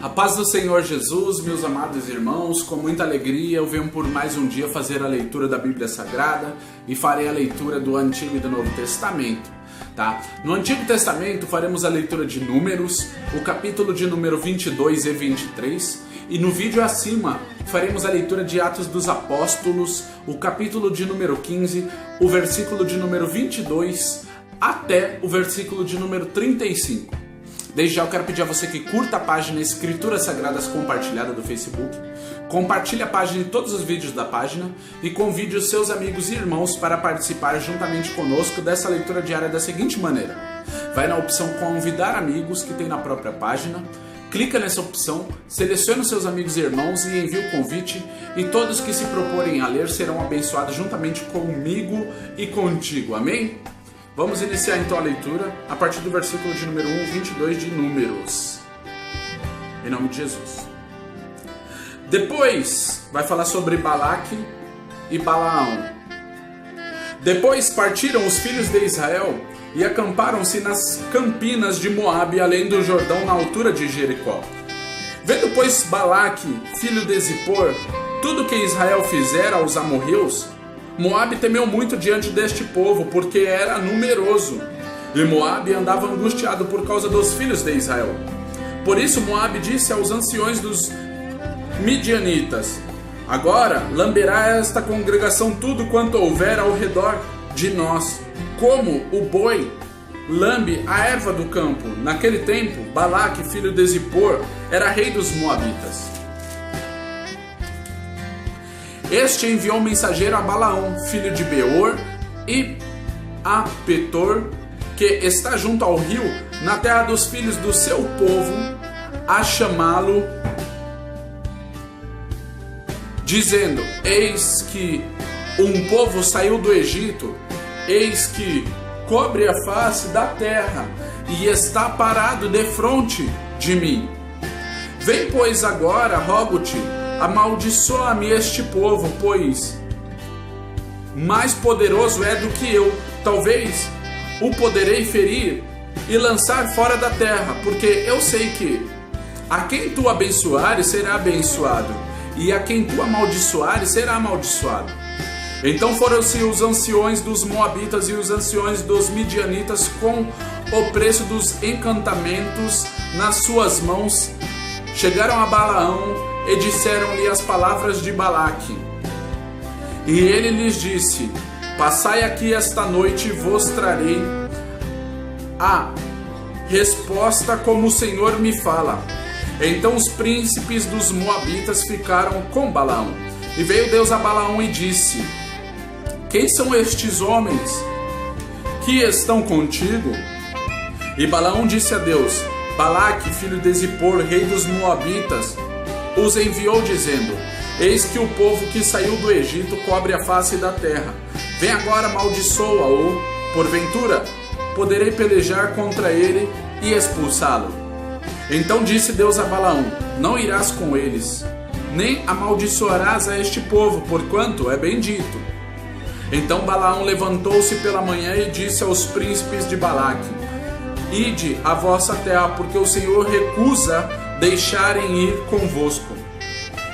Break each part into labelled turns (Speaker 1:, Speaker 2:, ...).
Speaker 1: A paz do Senhor Jesus, meus amados irmãos, com muita alegria eu venho por mais um dia fazer a leitura da Bíblia Sagrada e farei a leitura do Antigo e do Novo Testamento, tá? No Antigo Testamento faremos a leitura de Números, o capítulo de número 22 e 23, e no vídeo acima faremos a leitura de Atos dos Apóstolos, o capítulo de número 15, o versículo de número 22 até o versículo de número 35. Desde já eu quero pedir a você que curta a página Escrituras Sagradas Compartilhada do Facebook, compartilhe a página e todos os vídeos da página e convide os seus amigos e irmãos para participar juntamente conosco dessa leitura diária da seguinte maneira. Vai na opção Convidar Amigos que tem na própria página, clica nessa opção, seleciona os seus amigos e irmãos e envia o convite, e todos que se proporem a ler serão abençoados juntamente comigo e contigo. Amém? Vamos iniciar então a leitura a partir do versículo de número 22 de Números. Em nome de Jesus. Depois vai falar sobre Balaque e Balaão. Depois partiram os filhos de Israel e acamparam-se nas campinas de Moabe, além do Jordão, na altura de Jericó. Vendo, pois, Balaque, filho de Zippor, tudo que Israel fizera aos amorreus, Moabe temeu muito diante deste povo, porque era numeroso, e Moabe andava angustiado por causa dos filhos de Israel. Por isso Moabe disse aos anciões dos midianitas: agora lamberá esta congregação tudo quanto houver ao redor de nós, como o boi lambe a erva do campo. Naquele tempo, Balaque, filho de Zippor, era rei dos Moabitas. Este enviou um mensageiro a Balaão, filho de Beor, e a Petor, que está junto ao rio, na terra dos filhos do seu povo, a chamá-lo, dizendo: eis que um povo saiu do Egito, eis que cobre a face da terra, e está parado defronte de mim. Vem, pois, agora, rogo-te, amaldiçoa-me este povo, pois mais poderoso é do que eu. Talvez o poderei ferir e lançar fora da terra, porque eu sei que a quem tu abençoares será abençoado, e a quem tu amaldiçoares será amaldiçoado. Então foram-se os anciões dos Moabitas e os anciões dos Midianitas com o preço dos encantamentos nas suas mãos, chegaram a Balaão e disseram-lhe as palavras de Balaque. E ele lhes disse: passai aqui esta noite e vos trarei a resposta como o Senhor me fala. Então os príncipes dos Moabitas ficaram com Balaão. E veio Deus a Balaão e disse: quem são estes homens que estão contigo? E Balaão disse a Deus: Balaque, filho de Zippor, rei dos Moabitas, os enviou dizendo: eis que o povo que saiu do Egito cobre a face da terra. Vem agora, amaldiçoa-o, porventura poderei pelejar contra ele e expulsá-lo. Então disse Deus a Balaão: não irás com eles, nem amaldiçoarás a este povo, porquanto é bendito. Então Balaão levantou-se pela manhã e disse aos príncipes de Balaque: ide à vossa terra, porque o Senhor recusa deixarem ir convosco.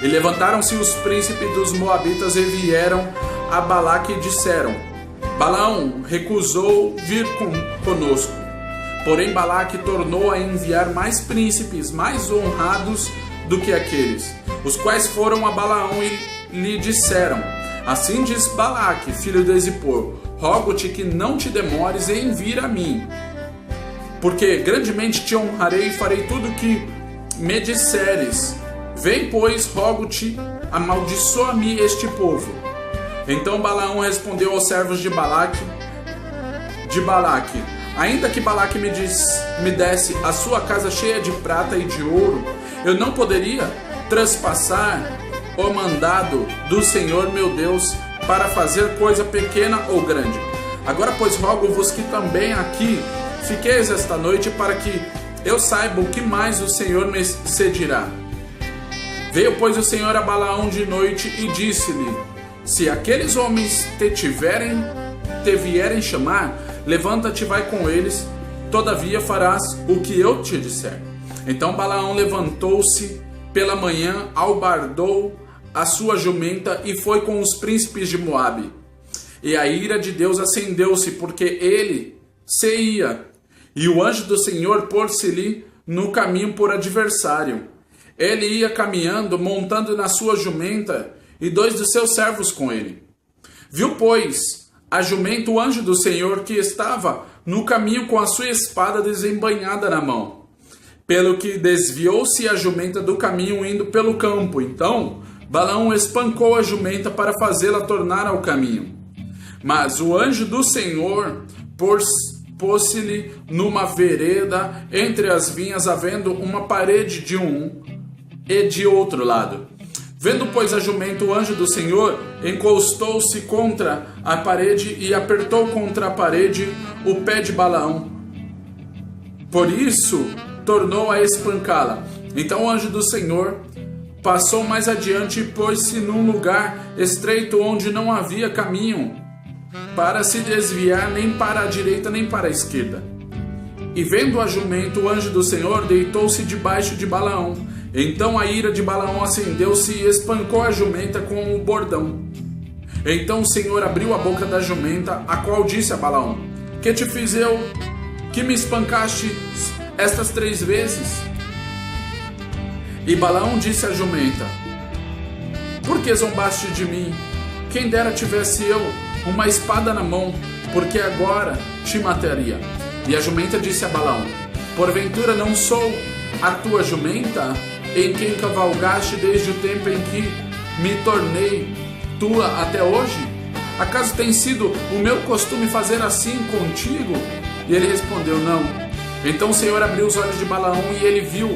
Speaker 1: E levantaram-se os príncipes dos Moabitas e vieram a Balaque e disseram: Balaão recusou vir conosco. Porém Balaque tornou a enviar mais príncipes, mais honrados do que aqueles, os quais foram a Balaão e lhe disseram: assim diz Balaque, filho de Zippor, rogo-te que não te demores em vir a mim, porque grandemente te honrarei e farei tudo o que me disseres. Vem, pois, rogo-te, amaldiçoa-me este povo. Então Balaão respondeu aos servos de Balaque: ainda que Balaque me desse a sua casa cheia de prata e de ouro, eu não poderia traspassar o mandado do Senhor meu Deus para fazer coisa pequena ou grande. Agora, pois, rogo-vos que também aqui fiqueis esta noite, para que eu saiba o que mais o Senhor me cedirá. Veio, pois, o Senhor a Balaão de noite e disse-lhe: se aqueles homens te vierem chamar, levanta-te e vai com eles, todavia farás o que eu te disser. Então Balaão levantou-se pela manhã, albardou a sua jumenta e foi com os príncipes de Moabe. E a ira de Deus acendeu-se, porque ele se ia, e o anjo do Senhor pôs-se-lhe no caminho por adversário. Ele ia caminhando, montando na sua jumenta, e 2 dos seus servos com ele. Viu, pois, a jumenta o anjo do Senhor, que estava no caminho com a sua espada desembainhada na mão. Pelo que desviou-se a jumenta do caminho, indo pelo campo. Então Balaão espancou a jumenta para fazê-la tornar ao caminho. Mas o anjo do Senhor pôs-se-lhe numa vereda entre as vinhas, havendo uma parede de um e de outro lado. Vendo, pois, a jumenta, o anjo do Senhor encostou-se contra a parede e apertou contra a parede o pé de Balaão. Por isso, tornou a espancá-la. Então o anjo do Senhor passou mais adiante e pôs-se num lugar estreito onde não havia caminho para se desviar nem para a direita nem para a esquerda. E vendo a jumenta, o anjo do Senhor deitou-se debaixo de Balaão. Então a ira de Balaão acendeu-se e espancou a jumenta com o bordão. Então o Senhor abriu a boca da jumenta, a qual disse a Balaão: Que te fiz eu, que me espancaste estas 3 vezes? E Balaão disse à jumenta: Por que zombaste de mim? Quem dera tivesse eu uma espada na mão, porque agora te mataria. E a jumenta disse a Balaão: Porventura não sou a tua jumenta, em quem cavalgaste desde o tempo em que me tornei tua até hoje? Acaso tem sido o meu costume fazer assim contigo? E ele respondeu: Não. Então o Senhor abriu os olhos de Balaão, e ele viu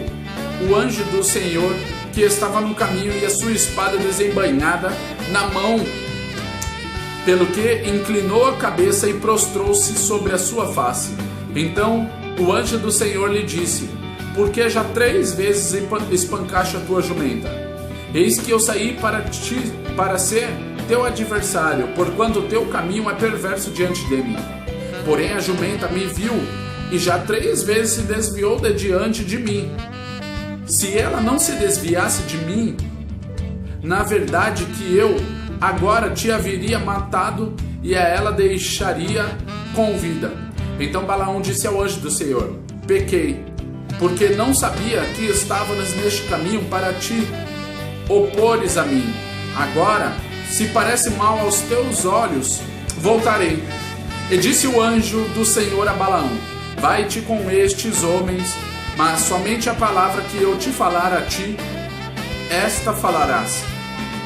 Speaker 1: o anjo do Senhor que estava no caminho, e a sua espada desembainhada na mão. Pelo que inclinou a cabeça e prostrou-se sobre a sua face. Então o anjo do Senhor lhe disse: Por que já 3 vezes espancaste a tua jumenta? Eis que eu saí para ser teu adversário, porquanto o teu caminho é perverso diante de mim. Porém a jumenta me viu, e já 3 vezes se desviou de diante de mim. Se ela não se desviasse de mim, na verdade que eu agora te haveria matado, e a ela deixaria com vida. Então Balaão disse ao anjo do Senhor: Pequei, porque não sabia que estavas neste caminho para te opores a mim. Agora, se parece mal aos teus olhos, voltarei. E disse o anjo do Senhor a Balaão: Vai-te com estes homens, mas somente a palavra que eu te falar a ti, esta falarás.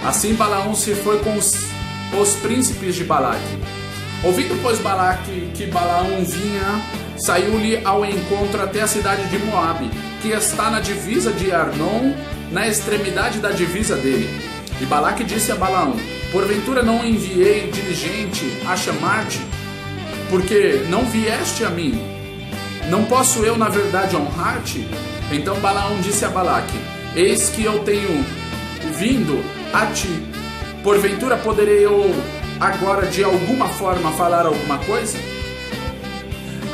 Speaker 1: Assim Balaão se foi com os príncipes de Balaque. Ouvindo, pois, Balaque que Balaão vinha, saiu-lhe ao encontro até a cidade de Moabe, que está na divisa de Arnon, na extremidade da divisa dele. E Balaque disse a Balaão: Porventura não enviei diligente a chamar-te, porque não vieste a mim? Não posso eu, na verdade, honrar-te? Então Balaão disse a Balaque: Eis que eu tenho vindo a ti. Porventura poderei eu agora de alguma forma falar alguma coisa?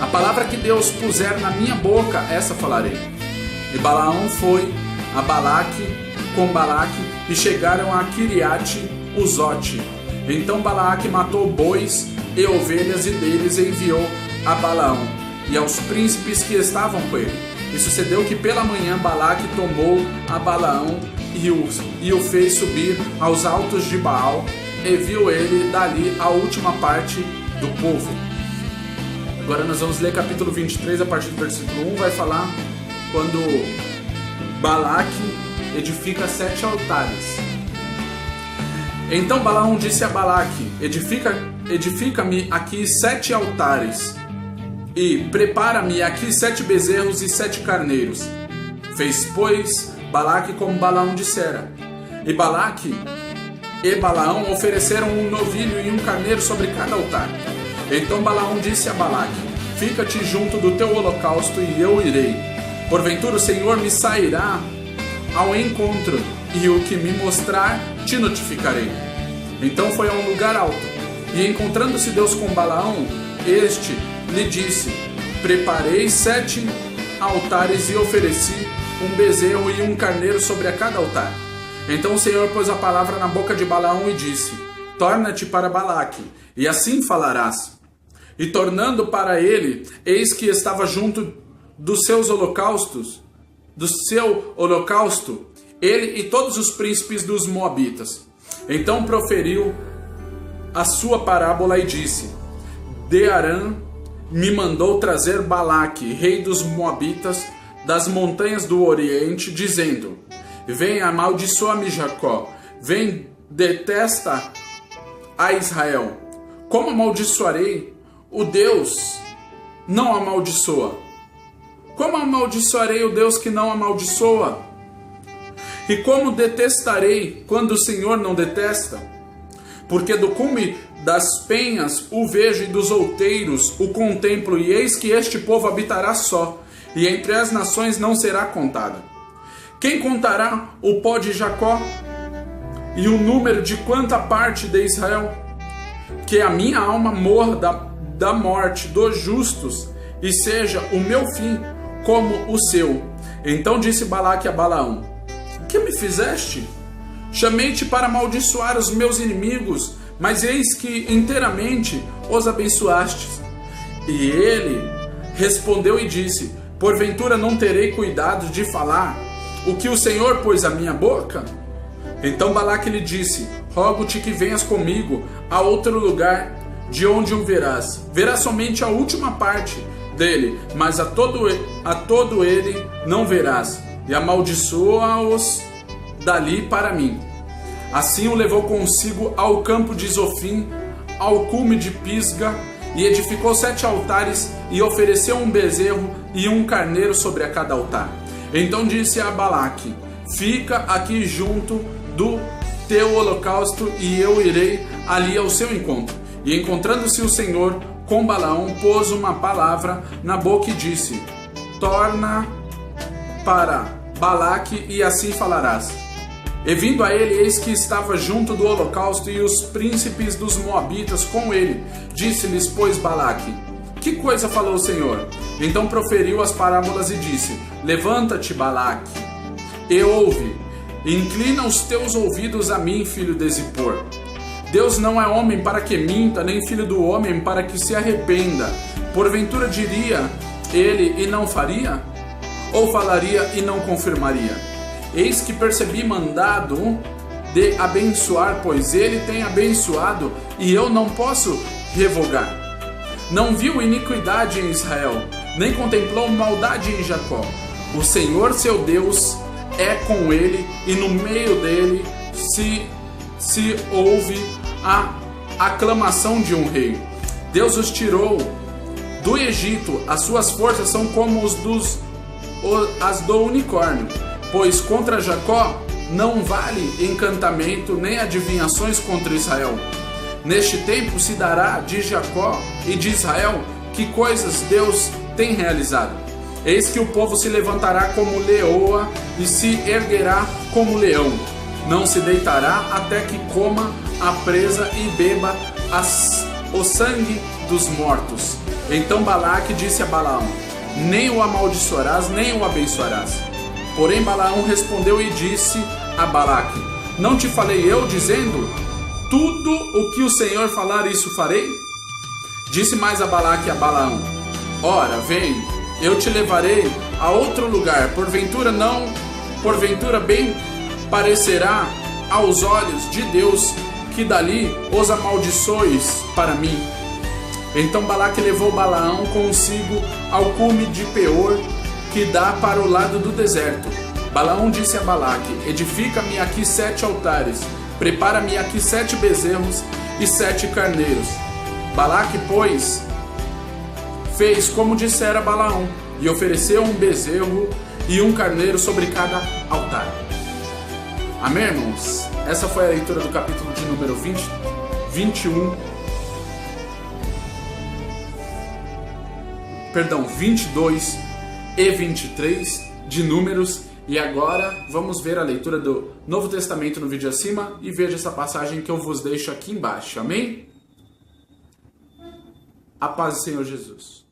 Speaker 1: A palavra que Deus puser na minha boca, essa falarei. E Balaão foi a Balaque com Balaque, e chegaram a Quiriate-Uzote. Então Balaque matou bois e ovelhas, e deles enviou a Balaão e aos príncipes que estavam com ele. E sucedeu que pela manhã Balaque tomou a Balaão e o fez subir aos altos de Baal, e viu ele dali a última parte do povo. Agora nós vamos ler capítulo 23, a partir do versículo 1, vai falar quando Balaque edifica 7 altares. Então Balaão disse a Balaque: Edifica-me aqui 7 altares, e prepara-me aqui 7 bezerros e 7 carneiros. Fez, pois, Balaque como Balaão dissera. E Balaque e Balaão ofereceram um novilho e um carneiro sobre cada altar. Então Balaão disse a Balaque: Fica-te junto do teu holocausto, e eu irei. Porventura o Senhor me sairá ao encontro, e o que me mostrar te notificarei. Então foi a um lugar alto, e encontrando-se Deus com Balaão, este lhe disse: Preparei 7 altares e ofereci um bezerro e um carneiro sobre a cada altar. Então o Senhor pôs a palavra na boca de Balaão e disse: torna-te para Balaque, e assim falarás. E tornando para ele, eis que estava junto dos seus holocaustos, do seu holocausto, ele e todos os príncipes dos Moabitas. Então proferiu a sua parábola e disse: de Arã me mandou trazer Balaque, rei dos Moabitas, das montanhas do Oriente, dizendo: vem, amaldiçoa-me Jacó, vem, detesta a Israel. Como amaldiçoarei o Deus não amaldiçoa? Como amaldiçoarei o Deus que não amaldiçoa? E como detestarei quando o Senhor não detesta? Porque do cume das penhas o vejo e dos outeiros o contemplo, e eis que este povo habitará só, e entre as nações não será contada. Quem contará o pó de Jacó e o número de quanta parte de Israel? Que a minha alma morra da morte dos justos, e seja o meu fim como o seu. Então disse Balaque a Balaão: que me fizeste? Chamei-te para amaldiçoar os meus inimigos, mas eis que inteiramente os abençoastes. E ele respondeu e disse: porventura não terei cuidado de falar o que o Senhor pôs à minha boca? Então Balaque lhe disse: rogo-te que venhas comigo a outro lugar, de onde o verás. Verás somente a última parte dele, mas a todo ele não verás, e amaldiçoa-os dali para mim. Assim o levou consigo ao campo de Zofim, ao cume de Pisga, e edificou 7 altares, e ofereceu um bezerro e um carneiro sobre a cada altar. Então disse a Balaque: fica aqui junto do teu holocausto, e eu irei ali ao seu encontro. E encontrando-se o Senhor com Balaão, pôs uma palavra na boca e disse: torna para Balaque, e assim falarás. E vindo a ele, eis que estava junto do holocausto, e os príncipes dos Moabitas com ele. Disse-lhes, pois, Balaque: que coisa falou o Senhor? Então proferiu as parábolas e disse: levanta-te, Balaque, e ouve, inclina os teus ouvidos a mim, filho de Zippor. Deus não é homem para que minta, nem filho do homem para que se arrependa. Porventura diria ele e não faria? Ou falaria e não confirmaria? Eis que percebi mandado de abençoar, pois ele tem abençoado, e eu não posso revogar. Não viu iniquidade em Israel, nem contemplou maldade em Jacó. O Senhor seu Deus é com ele, e no meio dele se ouve a aclamação de um rei. Deus os tirou do Egito, as suas forças são como as do unicórnio. Pois contra Jacó não vale encantamento, nem adivinhações contra Israel. Neste tempo se dará de Jacó e de Israel que coisas Deus tem realizado. Eis que o povo se levantará como leoa e se erguerá como leão. Não se deitará até que coma a presa e beba o sangue dos mortos. Então Balaque disse a Balaão: nem o amaldiçoarás, nem o abençoarás. Porém Balaão respondeu e disse a Balaque: não te falei eu, dizendo: tudo o que o Senhor falar, isso farei? Disse mais a Balaque a Balaão: ora, vem, eu te levarei a outro lugar, porventura bem parecerá aos olhos de Deus que dali os amaldiçoes para mim. Então Balaque levou Balaão consigo ao cume de Peor, que dá para o lado do deserto. Balaão disse a Balaque: edifica-me aqui 7 altares, prepara-me aqui 7 bezerros e 7 carneiros. Balaque, pois, fez como dissera Balaão, e ofereceu um bezerro e um carneiro sobre cada altar. Amém, irmãos? Essa foi a leitura do capítulo de número 22 e 23 de Números. E agora vamos ver a leitura do Novo Testamento no vídeo acima, e veja essa passagem que eu vos deixo aqui embaixo. Amém? A paz do Senhor Jesus.